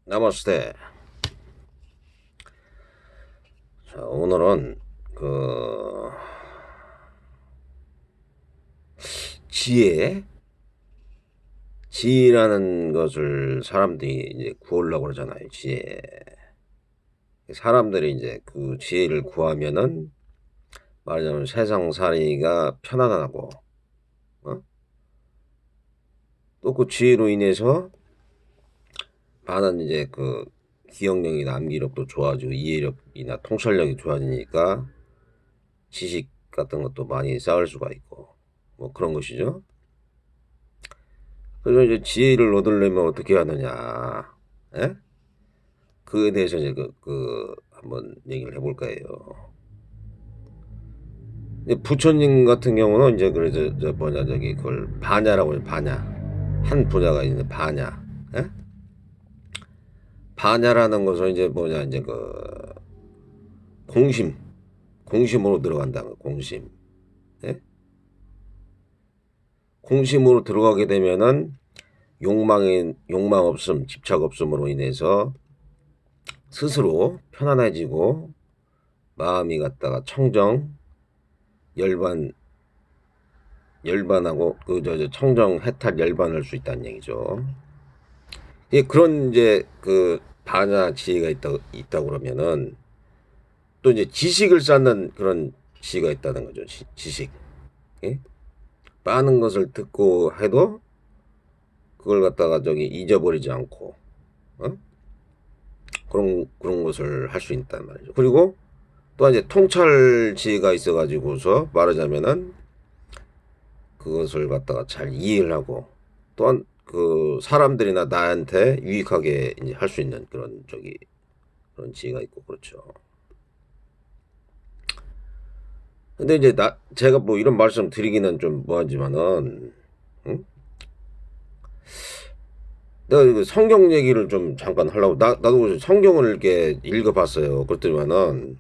나마스테. 자, 오늘은 지혜, 지혜라는 것을 사람들이 이제 구하려고 그러잖아요. 지혜. 사람들이 이제 그 지혜를 구하면은 말하자면 세상 살이가 편안하고, 어? 또 그 지혜로 인해서 많은 이제 그 기억력이나 암기력도 좋아지고 이해력이나 통찰력이 좋아지니까 지식 같은 것도 많이 쌓을 수가 있고 뭐 그런 것이죠. 그래서 이제 지혜를 얻으려면 어떻게 하느냐, 예? 그에 대해서 이제 한번 얘기를 해볼까 해요. 이제 부처님 같은 경우는 이제 그래서 그걸 반야라고 해요. 반야. 한 분야가 있는데 반야. 예? 반야라는 것은 이제 이제 공심, 공심으로 들어간다는 거. 공심. 예? 공심으로 들어가게 되면은 욕망 없음, 집착 없음으로 인해서 스스로 편안해지고 마음이 갖다가 청정, 열반하고 청정, 해탈, 열반할 수 있다는 얘기죠. 예, 그런 이제 그 반야 지혜가 있다고 그러면은 또 이제 지식을 쌓는 그런 지혜가 있다는 거죠. 지식. 예? 많은 것을 듣고 해도 그걸 갖다가 잊어버리지 않고, 어? 그런 것을 할 수 있단 말이죠. 그리고 또 이제 통찰 지혜가 있어가지고서 말하자면은 그것을 갖다가 잘 이해를 하고 또한 그 사람들이나 나한테 유익하게 이제 할 수 있는 그런 지혜가 있고 그렇죠. 근데 이제 제가 뭐 이런 말씀 드리기는 좀 뭐하지만은, 응? 내가 이거 성경 얘기를 좀 잠깐 하려고 나도 성경을 이렇게 읽어봤어요. 그랬더니만은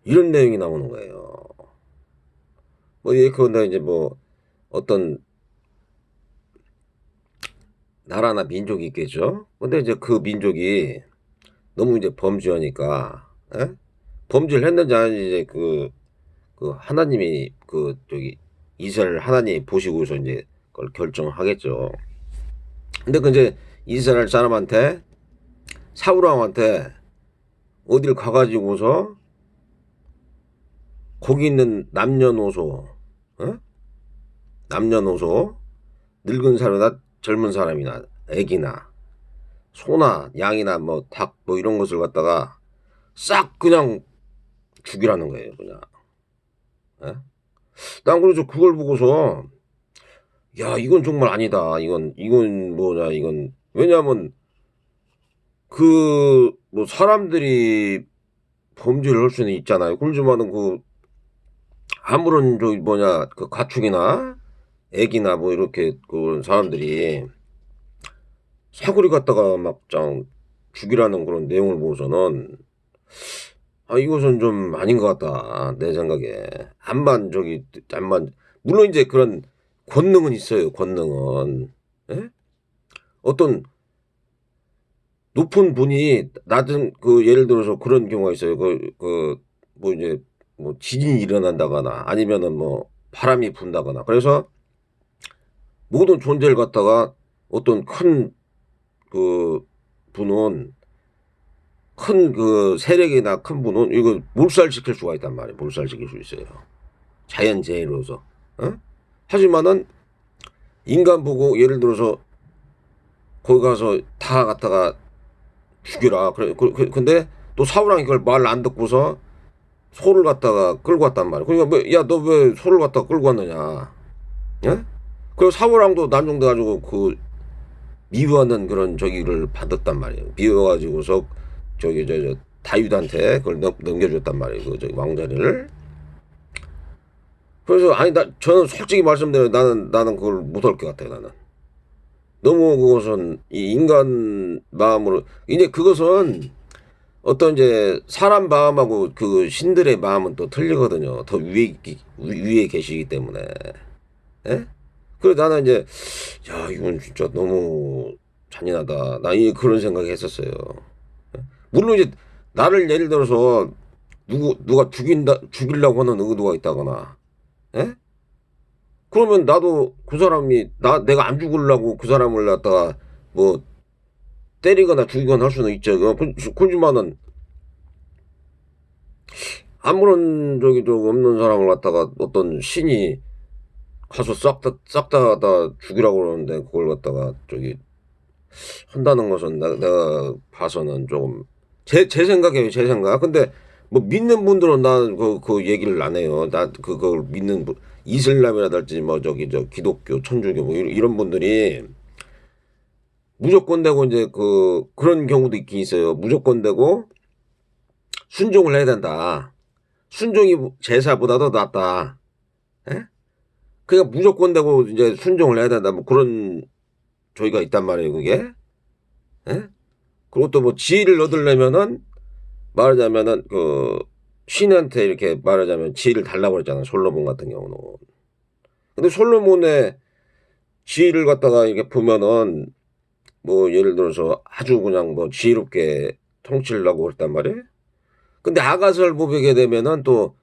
이런 내용이 나오는 거예요. 뭐 예컨대 이제 뭐 어떤 나라나 민족이 있겠죠. 근데 이제 그 민족이 너무 이제 범죄하니까, 예? 범죄를 했는지 아닌지 이제 하나님이 이스라엘 하나님이 보시고서 이제 그걸 결정하겠죠. 근데 그 이제 이스라엘 사람한테 사울 왕한테 어딜 가가지고서 거기 있는 남녀노소, 어? 남녀노소, 늙은 사람이나 젊은 사람이나 애기나 소나 양이나 뭐 닭 뭐 이런 것을 갖다가 싹 그냥 죽이라는 거예요. 그냥. 예? 난 그래서 그걸 보고서 야 이건 정말 아니다. 이건 뭐냐 이건 왜냐하면 그 뭐 사람들이 범죄를 할 수는 있잖아요. 그렇지만은 아무런 그 가축이나 애기나 뭐 이렇게 그 사람들이 사거리 갖다가 막짱 죽이라는 그런 내용을 보고서는 아 이것은 좀 아닌 것 같다 내 생각에. 암만 물론 이제 그런 권능은 있어요. 권능은, 예? 어떤 높은 분이 낮은 예를 들어서 그런 경우가 있어요. 뭐 이제 뭐 지진이 일어난다거나 아니면은 뭐 바람이 분다거나 그래서 모든 존재를 갖다가 어떤 큰 그 분은 큰 세력이나 큰 분은 이거 몰살시킬 수가 있단 말이에요. 몰살시킬 수 있어요. 자연재해로서. 어? 하지만은 인간 보고 예를 들어서 거기 가서 다 갖다가 죽여라. 근데 또 사우랑이 그걸 말 안 듣고서 소를 갖다가 끌고 왔단 말이야. 그러니까 뭐, 야, 너 왜 소를 갖다가 끌고 왔느냐. 예? 그리고 사우랑도 난종돼가지고 미워하는 그런 저기를 받았단 말이에요. 미워가지고서 다윗한테 그걸 넘겨줬단 말이에요. 왕자리를. 그래서 저는 솔직히 말씀드려요. 나는 그걸 못할 것 같아요. 나는 너무 그것은 이 인간 마음으로 이제 그것은 어떤 이제 사람 마음하고 그 신들의 마음은 또 틀리거든요. 더 위에 계시기 때문에. 예? 그래서 나는 이제 야 이건 진짜 너무 잔인하다. 나 그런 생각이 했었어요. 물론 이제 나를 예를 들어서 누가 죽이려고 하는 의도가 있다거나, 예? 그러면 나도 그 사람이 내가 안 죽으려고 그 사람을 갖다가 뭐 때리거나 죽이거나 할 수는 있죠. 그렇지만은 아무런 없는 사람을 갖다가 어떤 신이 가서 싹다 죽이라고 그러는데 그걸 갖다가 한다는 것은 내가 봐서는 조금 제 생각이에요. 제 생각. 근데 뭐 믿는 분들은 나 그 얘기를 안 해요. 나 그걸 믿는 이슬람이라든지 뭐 저 기독교, 천주교 뭐 이런 분들이 무조건 되고 이제 그런 경우도 있긴 있어요. 무조건 되고 순종을 해야 된다. 순종이 제사보다도 낫다. 예? 그러니까 무조건 되고 이제 순종을 해야 된다. 뭐 그런 조의가 있단 말이에요, 그게. 예? 그리고 또 뭐 지혜를 얻으려면은 말하자면은 신한테 이렇게 말하자면 지혜를 달라고 그랬잖아. 솔로몬 같은 경우는. 근데 솔로몬의 지혜를 갖다가 이렇게 보면은 뭐 예를 들어서 아주 그냥 뭐 지혜롭게 통치를 하고 그랬단 말이에요. 근데 아가서를 보게 되면은 또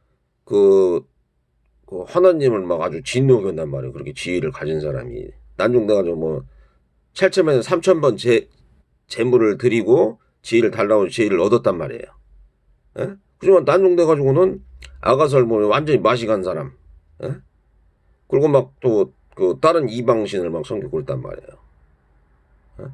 하나님을 막 아주 진노하게 한단 말이에요. 그렇게 지혜를 가진 사람이. 난중돼가지고 뭐 7천에서 3,000번 재물을 드리고 지혜를 달라고 지혜를 얻었단 말이에요. 예? 그지만 난중돼가지고는 아가서를 보면 완전히 마시간 사람. 예? 그리고 막 또 다른 이방신을 막 섬기고 그랬단 말이에요. 예?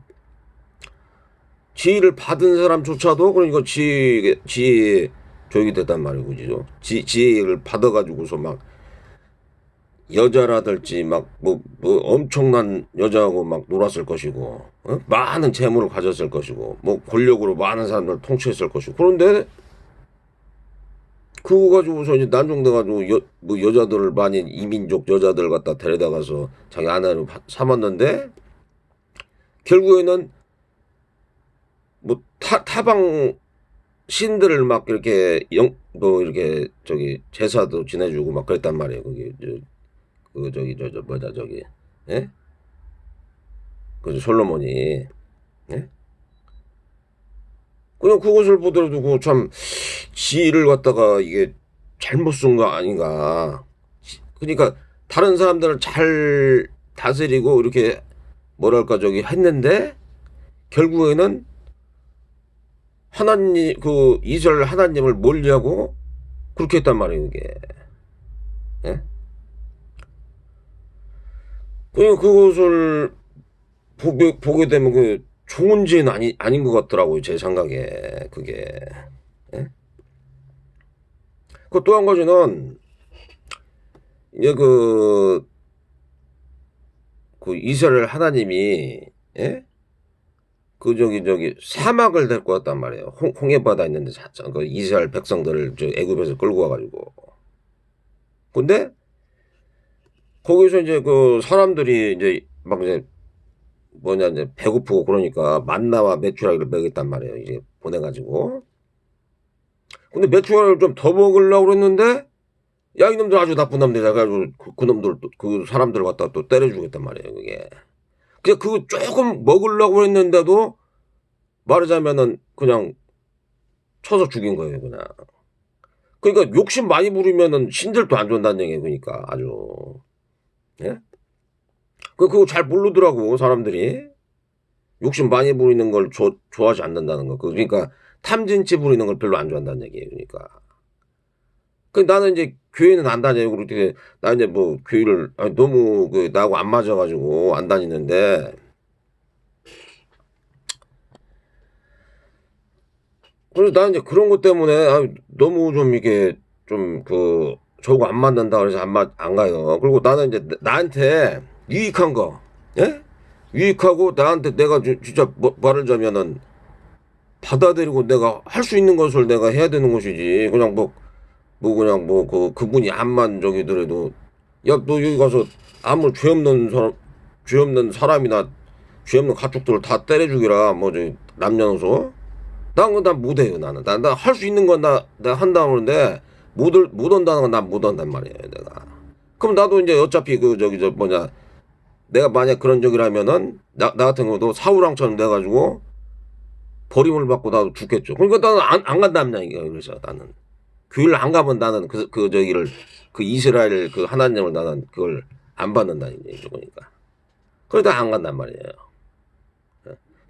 지혜를 받은 사람조차도 그러니까 지혜 교육이 됐단 말이에요. 그죠? 지혜를 받아가지고서 막 여자라든지 막 엄청난 여자하고 막 놀았을 것이고, 많은 재물을 가졌을 것이고, 뭐 권력으로 많은 사람들을 통치했을 것이고. 그런데 그거 가지고서 이제 난중돼가지고 뭐 여자들을 많이 이민족 여자들 갖다 데려다가서 자기 아내로 삼았는데 결국에는 뭐 타방 신들을 막 이렇게 이렇게 제사도 지내주고 막 그랬단 말이에요. 그게 예? 그 솔로몬이. 예? 그냥 그것을 보더라도 참 지혜를 갖다가 이게 잘못 쓴 거 아닌가. 그러니까 다른 사람들을 잘 다스리고 이렇게 뭐랄까 했는데 결국에는 하나님 이스라엘 하나님을 멀리하고 그렇게 했단 말이에요. 이게. 예? 그냥 그것을 보게 되면 좋은 죄는 아닌 것 같더라고요. 제 생각에 그게. 예? 또 한 가지는 이제 이스라엘 하나님이, 예? 사막을 데리고 왔단 말이에요. 홍해바다 있는데 이스라엘 백성들을 애굽에서 끌고 와가지고. 근데 거기서 이제 사람들이 이제 막 이제 이제 배고프고 그러니까 만나와 메추라기를 먹였단 말이에요. 이제 보내가지고. 근데 메추라기를 좀 더 먹으려고 그랬는데 야 이놈들 아주 나쁜 놈들 해가지고 그놈들 그 사람들 갖다 또 때려주겠단 말이에요. 그게. 그냥 그거 조금 먹으려고 했는데도 말하자면은 그냥 쳐서 죽인 거예요. 그냥. 그러니까 욕심 많이 부리면은 신들도 안 좋아한다는 얘기예요. 그러니까 아주. 예? 그거 잘 모르더라고 사람들이. 욕심 많이 부리는 걸 좋아하지 않는다는 거. 그러니까 탐진치 부리는 걸 별로 안 좋아한다는 얘기예요. 그러니까. 나는 이제 교회는 안 다녀요. 그렇게 나 이제 뭐 교회를 너무 나하고 안 맞아가지고 안 다니는데. 그래서 나는 이제 그런 것 때문에 너무 좀 이게 좀 저거 안 맞는다 그래서 안 가요. 그리고 나는 이제 나한테 유익한 거, 예? 유익하고 나한테 내가 진짜 말을 자면은 받아들이고 내가 할 수 있는 것을 내가 해야 되는 것이지. 그냥 그냥 그분이 암만 저기더라도 야 너 여기 가서 아무 죄 없는 사람이나 죄 없는 가축들을 다 때려 죽이라 남녀노소. 난 못해요. 나는 나 할 수 있는 건 내가 한다고 그러는데 못 한다는 건 난 못 한단 말이에요. 내가. 그럼 나도 이제 어차피 내가 만약 그런 적이라면은 나 같은 경우도 사우랑처럼 돼가지고 버림을 받고 나도 죽겠죠. 그러니까 나는 안 간다는 얘기야. 그래서 나는 교회를 안 가면 나는 그 저기를 그 이스라엘 그 하나님을 나는 그걸 안 받는다는 얘기죠. 그러니까 그러다 안 간단 말이에요.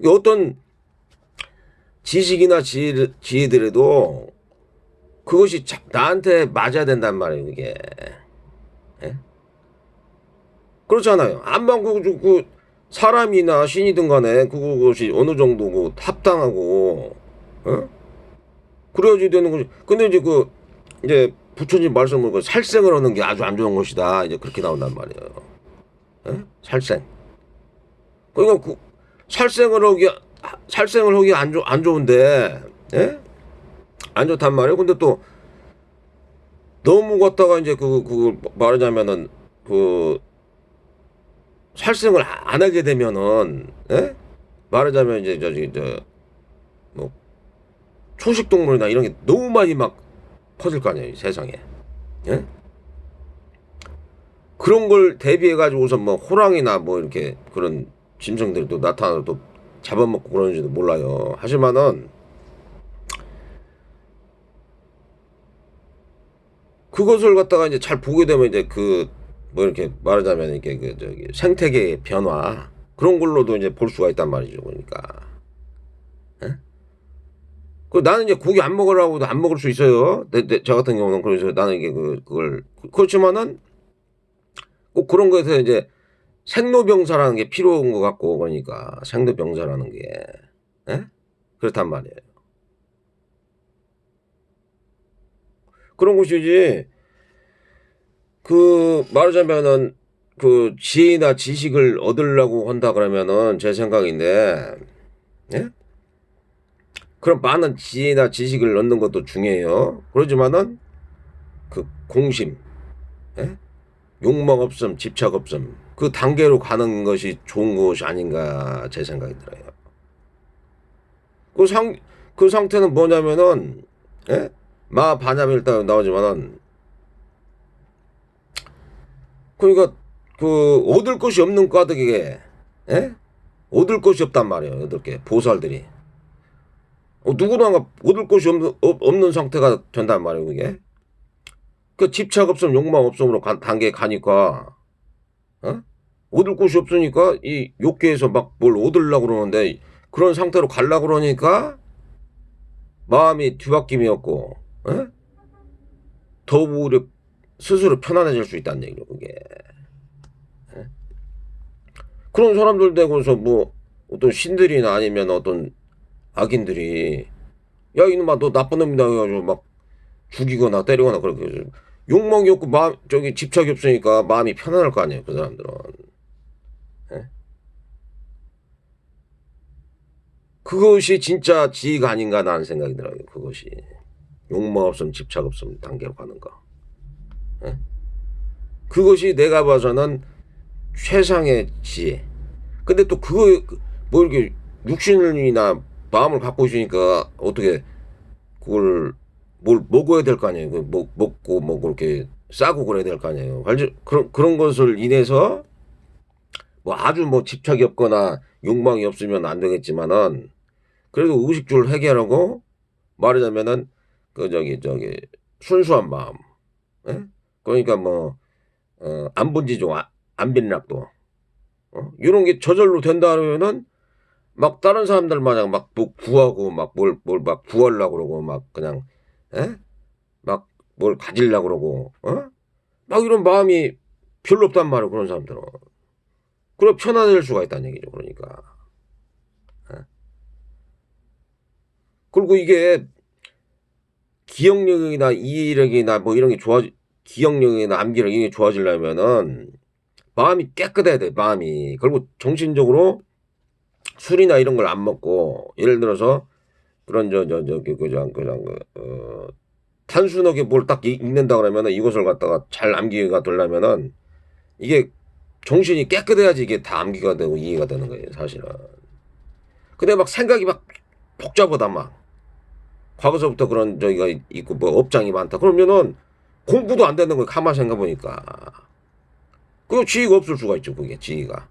어떤 지식이나 지혜들에도 그것이 나한테 맞아야 된단 말이에요. 이게 그렇잖아요. 안만 그 사람이나 신이든 간에 그것이 어느 정도 그 합당하고 그래야지 되는 거지. 근데 이제 이제 부처님 말씀을 살생을 하는 게 아주 안 좋은 것이다. 이제 그렇게 나온단 말이에요. 살생. 그러니까 살생을 하기 안 좋은데, 안 좋단 말이에요. 근데 또 너무 갖다가 이제 말하자면은 살생을 안 하게 되면은, 말하자면 이제 뭐 초식 동물이나 이런 게 너무 많이 막 퍼질 거 아니에요, 이 세상에. 그런 걸 대비해 가지고서 뭐 호랑이나 뭐 이렇게 그런 짐승들이 또 나타나서 또 잡아먹고 그러는지도 몰라요. 하지만은 그것을 갖다가 이제 잘 보게 되면 이제 뭐 이렇게 말하자면 이렇게 저기 생태계의 변화 그런 걸로도 이제 볼 수가 있단 말이죠. 그러니까. 나는 이제 고기 안 먹으라고도 안 먹을 수 있어요. 저 같은 경우는 그래서 나는 이게 그렇지만은 꼭 그런 거에서 이제 생로병사라는 게 필요한 것 같고 그러니까 생로병사라는 게 그렇단 말이에요. 그런 것이지 말하자면은 지혜나 지식을 얻으려고 한다 그러면은 제 생각인데 그런 많은 지혜나 지식을 얻는 것도 중요해요. 그러지만은 공심, 욕망 없음, 집착 없음 그 단계로 가는 것이 좋은 것이 아닌가 제 생각이 들어요. 그 상태는 뭐냐면은 마반야미 일단 나오지만은 그러니까 얻을 것이 없는 과득에게 얻을 것이 없단 말이에요. 얻을 게 보살들이 누구나 얻을 것이 없는 상태가 된단 말이에요. 그게 집착 없음, 욕망 없음으로 단계에 가니까 얻을 것이 없으니까 이 욕계에서 막 뭘 얻으려고 그러는데 그런 상태로 가려고 그러니까 마음이 뒤바뀜이었고 더 오히려 스스로 편안해질 수 있다는 얘기죠. 그게 그런 사람들 되고서 뭐 어떤 신들이나 아니면 어떤 악인들이 야 이놈아 너 나쁜 놈이다 해가지고 막 죽이거나 때리거나 그렇게 욕망이 없고 집착이 없으니까 마음이 편안할 거 아니에요. 그 사람들은 그것이 진짜 지혜가 아닌가 나는 생각이 들어요. 그것이 욕망 없음 집착 없음 단계로 가는 거 그것이 내가 봐서는 최상의 지혜. 근데 또 뭐 이렇게 육신이나 마음을 갖고 있으니까 어떻게 그걸 뭘 먹어야 될 거 아니에요. 먹고 뭐 그렇게 싸고 그래야 될 거 아니에요. 그런 것을 인해서 뭐 아주 뭐 집착이 없거나 욕망이 없으면 안 되겠지만은 그래도 의식주를 해결하고 말하자면은 저기 순수한 마음. 그러니까 뭐 안본지종 안빈락도 이런 게 저절로 된다 그러면은 막 다른 사람들 마냥 막 뭐 구하고 막 뭘 막 구하려고 그러고 막 그냥 막 뭘 가지려고 그러고 막 이런 마음이 별로 없단 말이에요. 그런 사람들은 그래 편안해질 수가 있다는 얘기죠. 그러니까 그리고 이게 기억력이나 이해력이나 뭐 이런 게 기억력이나 암기력 이게 좋아지려면은 마음이 깨끗해야 돼. 마음이. 그리고 정신적으로 술이나 이런 걸 안 먹고 예를 들어서 그런 단순하게 뭘 딱 읽는다 그러면은 이것을 갖다가 잘 암기가 되려면은 이게 정신이 깨끗해야지 이게 다 암기가 되고 이해가 되는 거예요. 사실은. 근데 막 생각이 막 복잡하다 막 과거서부터 그런 저기가 있고 뭐 업장이 많다 그러면은 공부도 안 되는 거예요. 가만 생각해 보니까. 그 지위가 없을 수가 있죠. 그게 지위가.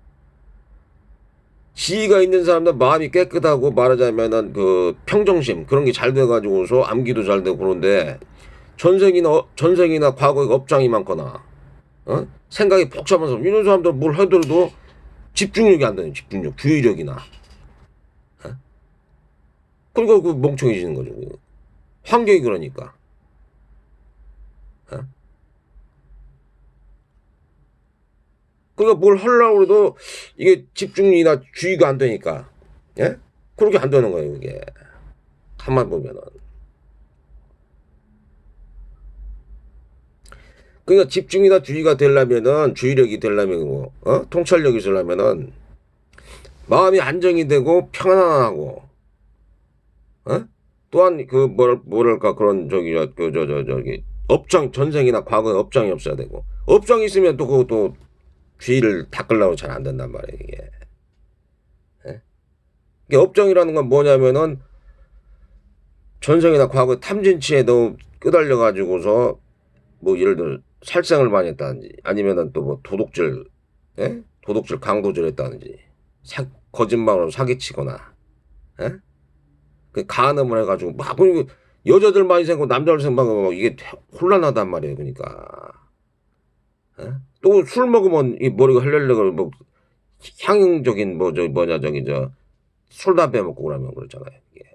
지위가 있는 사람들 마음이 깨끗하고 말하자면은 그 평정심 그런 게 잘 돼가지고서 암기도 잘 되고 그런데 전생이나 과거에 업장이 많거나 생각이 복잡한 사람 이런 사람들 뭘 하더라도 집중력이 안 되는 집중력 주의력이나 그러니까 그 멍청해지는 거죠. 환경이 그러니까. 그러니까 뭘 하려고 해도 이게 집중이나 주의가 안 되니까. 예? 그렇게 안 되는 거예요, 이게. 가만 보면은. 그러니까 집중이나 주의가 되려면은, 주의력이 되려면, 통찰력이 있으려면은, 마음이 안정이 되고, 평안하고, 또한 뭐랄까, 그런, 저기, 전생이나 과거에 업장이 없어야 되고, 업장이 있으면 또 그것도 주의를 닦으려고 잘 안 된단 말이에요, 이게. 이게 업장이라는 건 뭐냐면은, 전생이나 과거 탐진치에 너무 끄달려 가지고서 뭐 예를 들어 살생을 많이 했다든지 아니면은 또 뭐 도둑질 도둑질 강도질 했다든지 거짓말로 사기치거나 그 간음을 해가지고 막 그리고 여자들 많이 생기고 남자들 생기고 이게 혼란하단 말이에요. 그러니까 또 술 먹으면 이 머리가 헐레헐레 뭐 향응적인 술 담배 먹고 그러면 그렇잖아요. 이게.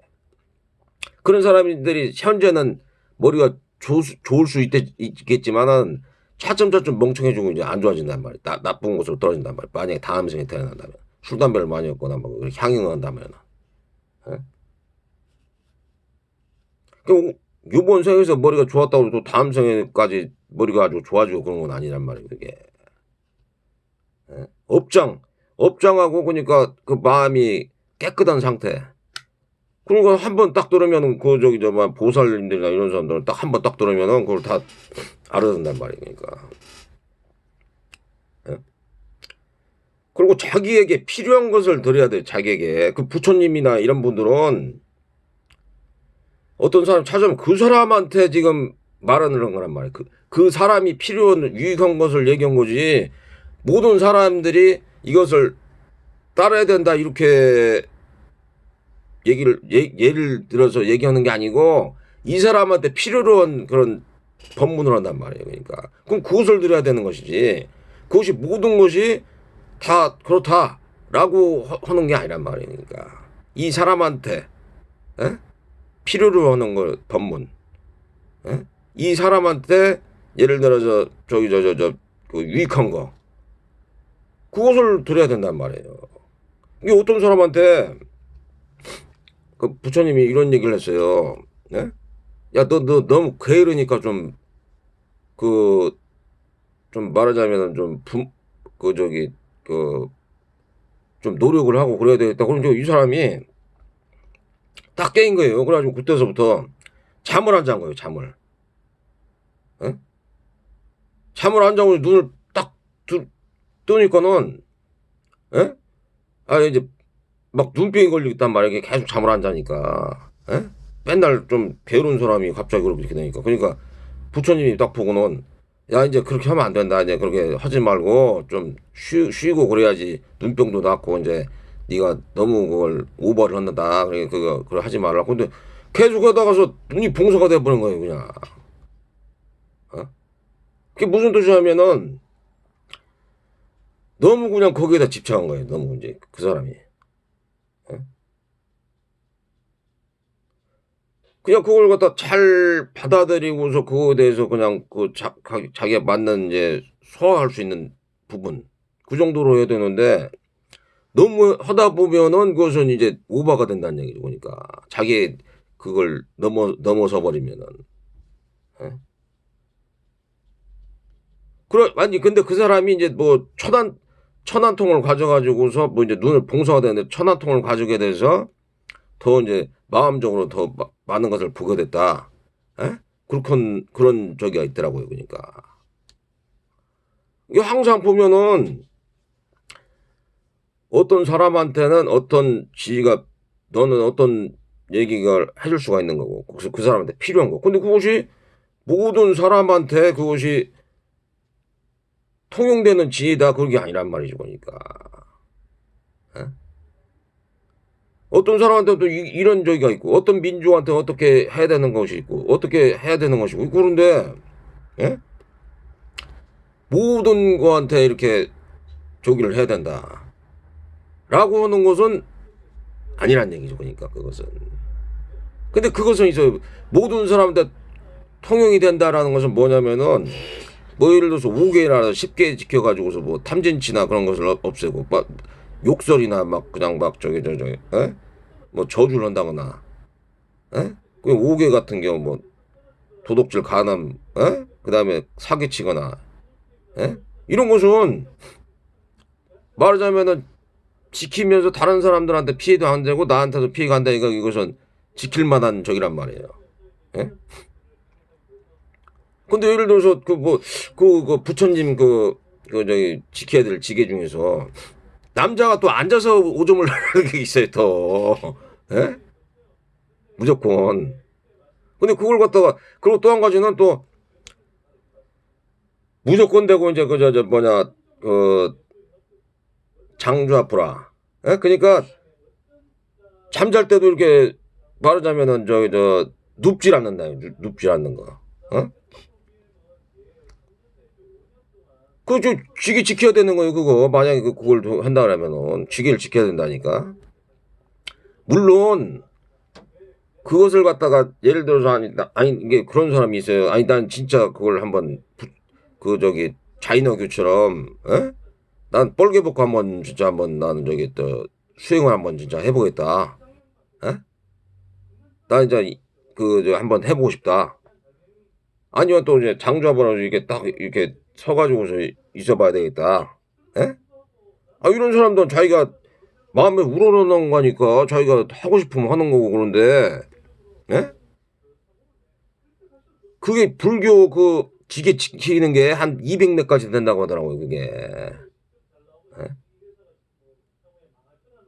그런 사람들이 현재는 머리가 좋을 수 있겠지만은 차츰차츰 멍청해지고 이제 안 좋아진단 말이야. 나쁜 곳으로 떨어진단 말이야. 만약에 다음 생에 태어난다면 술 담배를 많이 먹거나 뭐 향응을 한다면. 그 이번 생에서 머리가 좋았다고 또 다음 생에까지 머리가 아주 좋아지고 그런 건 아니란 말이에요. 그게 업장하고 그러니까 그 마음이 깨끗한 상태. 그러니까 한 번 딱 들으면은 그 저기 뭐 보살님들이나 이런 사람들은 딱 한 번 딱 들으면은 그걸 다 알아듣는단 말이에요. 그러니까. 그리고 자기에게 필요한 것을 드려야 돼요. 자기에게. 그 부처님이나 이런 분들은 어떤 사람 찾아오면 그 사람한테 지금 말하는 거란 말이에요. 그 사람이 필요한 유익한 것을 얘기한 거지 모든 사람들이 이것을 따라야 된다 이렇게 예를 들어서 얘기하는 게 아니고 이 사람한테 필요로 한 그런 법문을 한단 말이에요. 그러니까 그럼 그것을 드려야 되는 것이지 그것이 모든 것이 다 그렇다라고 하는 게 아니란 말이에요. 그러니까 이 사람한테 필요로 하는 거 법문 이 사람한테 예를 들어서 그 유익한 거 그것을 드려야 된단 말이에요. 이게 어떤 사람한테 그 부처님이 이런 얘기를 했어요. 네? 야, 너 너무 게으르니까 좀 말하자면 좀 노력을 하고 그래야 되겠다. 그럼 이 사람이 딱 깨인 거예요. 그래가지고 그때서부터 잠을 안 잔 거예요, 잠을. 잠을 안 자고 눈을 딱 뜨니까는, 이제 막 눈병이 걸리겠단 말이에요. 계속 잠을 안 자니까. 맨날 좀 게으른 사람이 갑자기 그렇게 되니까. 그러니까 부처님이 딱 보고는 야 이제 그렇게 하면 안 된다. 이제 그렇게 하지 말고 좀 쉬고 그래야지 눈병도 낫고 이제 네가 너무 그걸 오버를 한다. 그러니까 그거 하지 말라. 근데 계속 하다가서 눈이 봉사가 돼버린 거예요. 그냥. 그게 무슨 뜻이냐면은 너무 그냥 거기에다 집착한 거예요. 너무 이제 그 사람이. 그냥 그걸 갖다 잘 받아들이고서 그거에 대해서 그냥 자기가 맞는 이제 소화할 수 있는 부분 그 정도로 해야 되는데 너무 하다 보면은 그것은 이제 오버가 된다는 얘기죠. 그러니까 자기 그걸 넘어서 버리면은. 아니 근데 그 사람이 이제 뭐 천안통을 가져가지고서 뭐 이제 눈을 봉사가 되는데 천안통을 가지게 돼서 더 이제 마음적으로 더 많은 것을 보게 됐다. 그런 적이 있더라고요. 그러니까 이게 항상 보면은 어떤 사람한테는 어떤 지위가 너는 어떤 얘기가 해줄 수가 있는 거고 그 사람한테 필요한 거. 근데 그것이 모든 사람한테 그것이 통용되는 지위다 그런 게 아니란 말이죠. 그러니까 어떤 사람한테 또 이런 저기가 있고, 어떤 민족한테 어떻게 해야 되는 것이 있고, 어떻게 해야 되는 것이고, 그런데, 예? 모든 거한테 이렇게 저기를 해야 된다. 라고 하는 것은 아니란 얘기죠. 그러니까 그것은. 근데 그것은 이제 모든 사람한테 통용이 된다라는 것은 뭐냐면은, 뭐 예를 들어서 5개나 10개 지켜가지고서 뭐 탐진치나 그런 것을 없애고, 막 욕설이나 막 그냥 막 저기, 에? 뭐 저주를 한다거나, 에? 그 5개 같은 경우 뭐 도덕질 간암, 에? 그 다음에 사기치거나, 에? 이런 것은 말하자면은 지키면서 다른 사람들한테 피해도 안 되고 나한테도 피해가 안 되니까 이것은 지킬 만한 적이란 말이에요. 예? 근데 예를 들어서 그 부처님 저기 지켜야 될 지계 중에서 남자가 또 앉아서 오줌을 하는 게 있어요, 또. 예? 무조건. 근데 그걸 갖다가, 그리고 또 한 가지는 또 무조건 되고 이제 뭐냐, 장주 앞으라. 예? 그러니까 잠잘 때도 이렇게 말하자면은 눕질 않는다. 눕질 않는 거. 어? 그저 쥐기 지켜야 되는 거예요, 그거. 만약에 그걸 한다 그러면은 쥐기를 지켜야 된다니까. 물론 그것을 갖다가 예를 들어서 아니 이게 그런 사람이 있어요. 아니 난 진짜 그걸 한번 저기 자이너교처럼 난 뻘개 벗고 한번 진짜 한번 나는 저기 또 수행을 한번 진짜 해보겠다. 에? 나 이제 한번 해보고 싶다. 아니면 또 이제 장주하버라도 이렇게 딱 이렇게 서가지고서 있어봐야 되겠다. 에? 아 이런 사람들은 자기가 마음에 우러러는 거니까 자기가 하고 싶으면 하는 거고 그런데 에? 그게 불교 지게 지키는 게 한 200몇까지 된다고 하더라고요 그게. 에?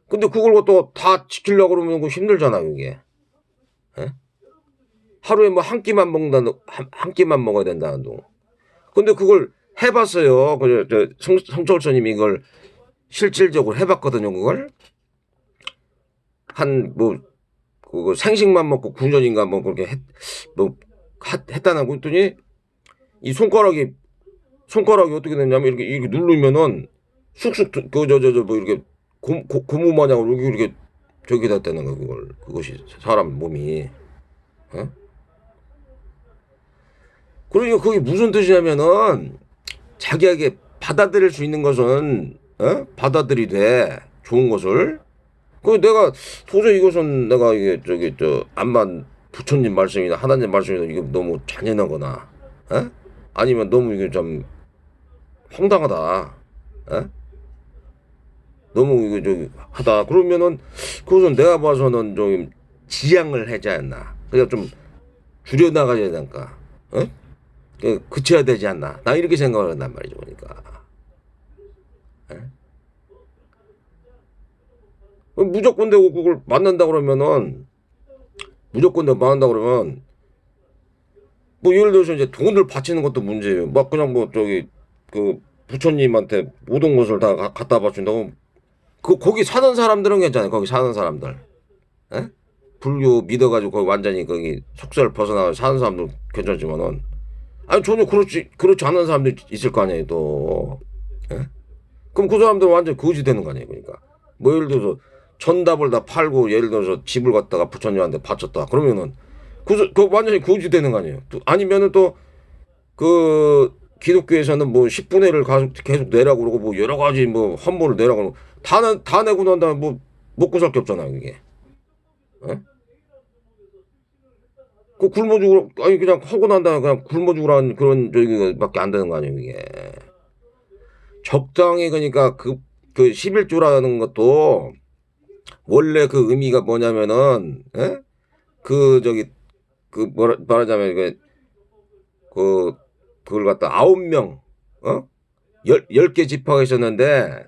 근데 그걸 또 다 지키려고 그러면 힘들잖아 그게. 에? 하루에 뭐 한 끼만 먹는다 한 끼만 먹어야 된다는 둥. 근데 그걸 해봤어요. 성철스님이 이걸 실질적으로 해봤거든요. 그걸 한 뭐 그거 생식만 먹고 9년인가 뭐 그렇게 했다는 했더니 이 손가락이 어떻게 됐냐면 이렇게 누르면은 쑥쑥 뭐 이렇게 고무 마냥 이렇게 저기 됐다는 거 그것이 사람 몸이. 어? 그러니까 그게 무슨 뜻이냐면은 자기에게 받아들일 수 있는 것은 받아들이되 좋은 것을 내가 도저히 이것은 내가 이게 암만 부처님 말씀이나 하나님 말씀이나 이게 너무 잔인하거나 아니면 너무 이게 좀 황당하다 너무 이거 하다 그러면은 그것은 내가 봐서는 좀 지양을 하지 않나 그냥 좀 줄여나가야 되니까 그쳐야 되지 않나 나 이렇게 생각을 한단 말이죠 그러니까 무조건 되고 그걸 만난다 그러면은 무조건 되고 만난다 그러면 뭐 예를 들어서 이제 돈을 바치는 것도 문제예요 막 그냥 뭐 부처님한테 모든 것을 다 갖다 바친다고 거기 사는 사람들은 괜찮아요 거기 사는 사람들 에? 불교 믿어가지고 거기 완전히 거기 속세를 벗어나서 사는 사람들 괜찮지만은 아니 전혀 그렇지 않은 사람들 있을 거 아니에요 또 에? 그럼 그 사람들은 완전 거지 되는 거 아니에요 그러니까 뭐 예를 들어서 천답을 다 팔고 예를 들어서 집을 갖다가 부처님한테 바쳤다 그러면은 그 완전히 거지 되는 거 아니에요 아니면은 또 기독교에서는 뭐 10분의 1을 계속 내라고 그러고 뭐 여러 가지 뭐 헌물을 내라고 그러고 다 내고 난 다음에 뭐 먹고 살 게 없잖아요 이게 에? 굶어 죽으러 아니 그냥 하고 난 다음에 그냥 굶어 죽으라는 그런 저기밖에 안 되는 거 아니에요 이게 적당히 그러니까 그 11조라는 것도 원래 그 의미가 뭐냐면은 말하자면 그걸 갖다 9명 10개 지파가 있었는데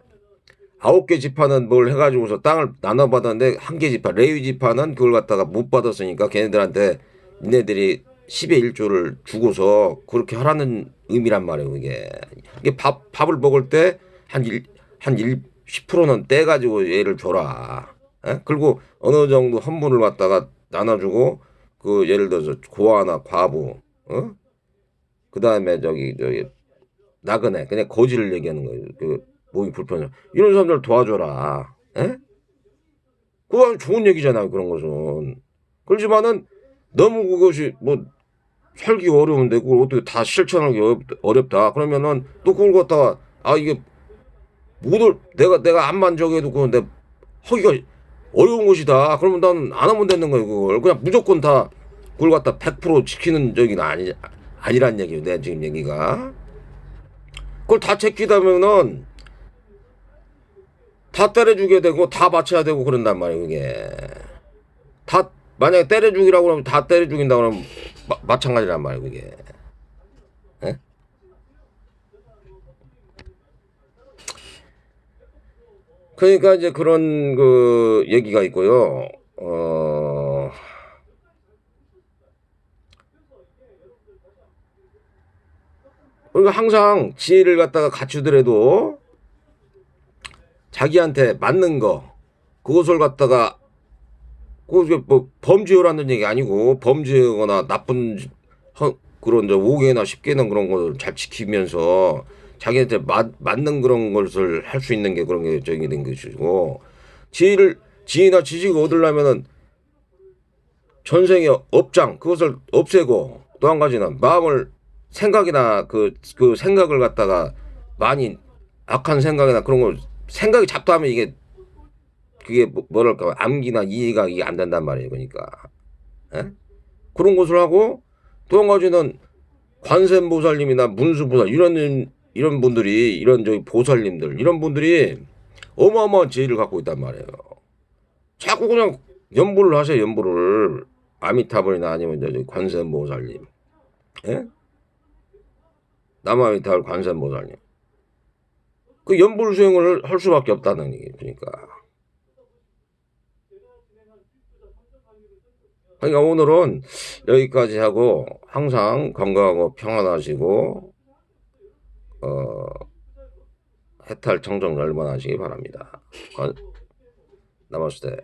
9개 지파는 뭘 해가지고서 땅을 나눠받았는데 1개 지파 레위 지파는 그걸 갖다가 못 받았으니까 걔네들한테 니네들이 10의 1조를 주고서 그렇게 하라는 의미란 말이에요 이게 밥을 먹을 때 한 10%는 떼가지고 얘를 줘라 예? 그리고 어느 정도 헌물을 갖다가 나눠주고 그 예를 들어서 고아나 과부, 어? 그다음에 저기 나그네 그냥 거지를 얘기하는 거예요. 그 몸이 불편해 이런 사람들 도와줘라. 예? 그건 좋은 얘기잖아요. 그런 것은. 그렇지만은 너무 그것이 뭐 살기 어려운데 그걸 어떻게 다 실천하기 어렵다. 그러면은 또 그걸 갖다가 아 이게 모두 내가 암만 저기 해도 그건 내 하기가 어려운 것이다. 그러면 난 안 하면 되는 거예요. 그걸 그냥 무조건 다 그걸 갖다 100% 지키는 적이 아니란 얘기예요. 내 지금 얘기가 그걸 다 지키다면은 다 때려주게 되고 다 바쳐야 되고 그런단 말이에요. 그게 다 만약에 때려 죽이라고 그러면 다 때려 죽인다 그러면 마찬가지란 말이에요. 그게. 예? 그러니까 이제 그런 그 얘기가 있고요. 그러니까 항상 지혜를 갖다가 갖추더라도 자기한테 맞는 거 그것을 갖다가 그게 뭐 범죄라는 얘기 아니고 범죄거나 나쁜 그런 저 5개나 10개나 그런 것을 잘 지키면서 자기한테 맞는 그런 것을 할 수 있는 게 그런 게 저기 된 것이고 지혜나 지식을 얻으려면은 전생의 업장 그것을 없애고 또 한 가지는 마음을 생각이나 그 생각을 갖다가 많이 악한 생각이나 그런 걸 생각이 잡다하면 이게 그게 뭐랄까 암기나 이해가 이게 안 된단 말이에요. 그러니까 예? 그런 것을 하고 또 한 가지는 관세음보살님이나 문수보살 이런 분들이 이런 저기 보살님들 이런 분들이 어마어마한 지혜를 갖고 있단 말이에요. 자꾸 그냥 연보를 하세요. 연보를 아미타불이나 아니면 저기 관세음보살님, 예? 남아미타불 관세음보살님 그 연불 수행을 할 수밖에 없다는 얘기. 그러니까 오늘은 여기까지 하고 항상 건강하고 평안하시고 해탈 청정 열만하시기 바랍니다. 나마스테.